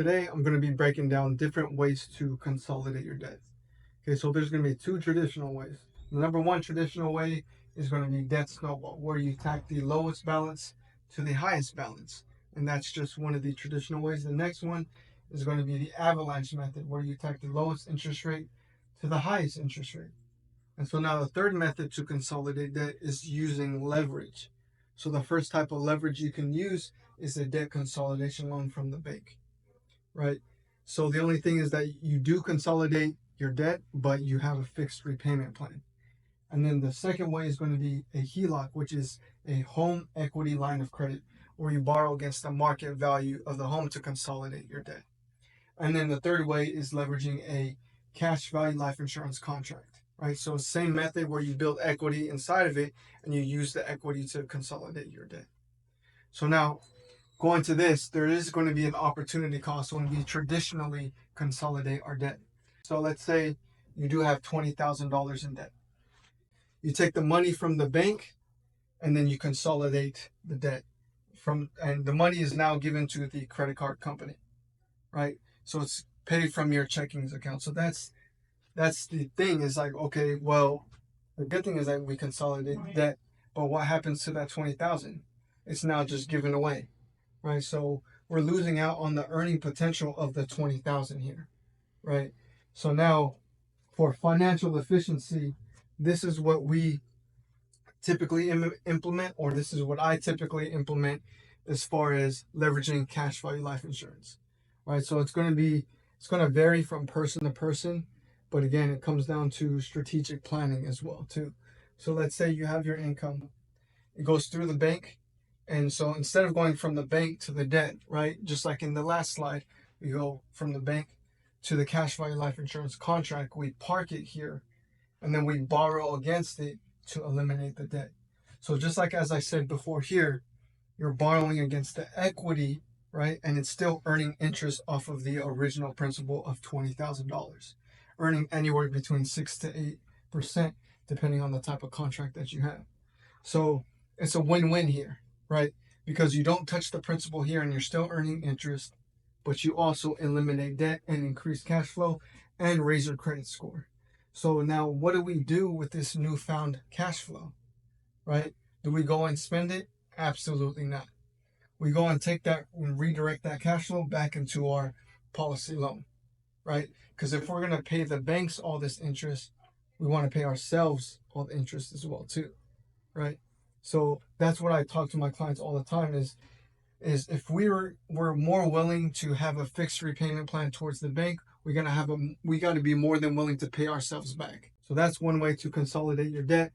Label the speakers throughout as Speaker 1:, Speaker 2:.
Speaker 1: Today, I'm going to be breaking down different ways to consolidate your debt. Okay, so there's going to be two traditional ways. The number one traditional way is going to be debt snowball, where you tack the lowest balance to the highest balance. And that's just one of the traditional ways. The next one is going to be the avalanche method, where you tack the lowest interest rate to the highest interest rate. And so now the third method to consolidate debt is using leverage. So the first type of leverage you can use is a debt consolidation loan from the bank, right? So the only thing is that you do consolidate your debt, but you have a fixed repayment plan. And then the second way is going to be a HELOC, which is a home equity line of credit, where you borrow against the market value of the home to consolidate your debt. And then the third way is leveraging a cash value life insurance contract, right? So same method where you build equity inside of it and you use the equity to consolidate your debt. So now going to this, there is going to be an opportunity cost when we traditionally consolidate our debt. So let's say you do have $20,000 in debt. You take the money from the bank and then you consolidate the debt and the money is now given to the credit card company, right? So it's paid from your checkings account. So that's the thing is like, okay, well, the good thing is that we consolidate debt, but what happens to that 20,000? It's now just given away, right? So we're losing out on the earning potential of the 20,000 here, right? So now for financial efficiency, this is what we typically implement, or this is what I typically implement as far as leveraging cash value life insurance, right? So it's going to vary from person to person, but again, it comes down to strategic planning as well too. So let's say you have your income, it goes through the bank, and so instead of going from the bank to the debt, right, just like in the last slide, we go from the bank to the cash value life insurance contract, we park it here, and then we borrow against it to eliminate the debt. So just like as I said before here, you're borrowing against the equity, right? And it's still earning interest off of the original principal of $20,000, earning anywhere between 6 to 8%, depending on the type of contract that you have. So it's a win-win here, right? Because you don't touch the principal here and you're still earning interest, but you also eliminate debt and increase cash flow and raise your credit score. So now what do we do with this newfound cash flow, right? Do we go and spend it? Absolutely not. We go and take that and redirect that cash flow back into our policy loan, right? Because if we're going to pay the banks all this interest, we want to pay ourselves all the interest as well too, right? So that's what I talk to my clients all the time is if we're more willing to have a fixed repayment plan towards the bank, we got to be more than willing to pay ourselves back. So that's one way to consolidate your debt,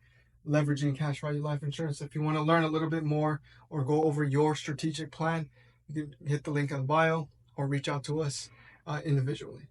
Speaker 1: leveraging cash value life insurance. If you want to learn a little bit more or go over your strategic plan, you can hit the link in the bio or reach out to us individually.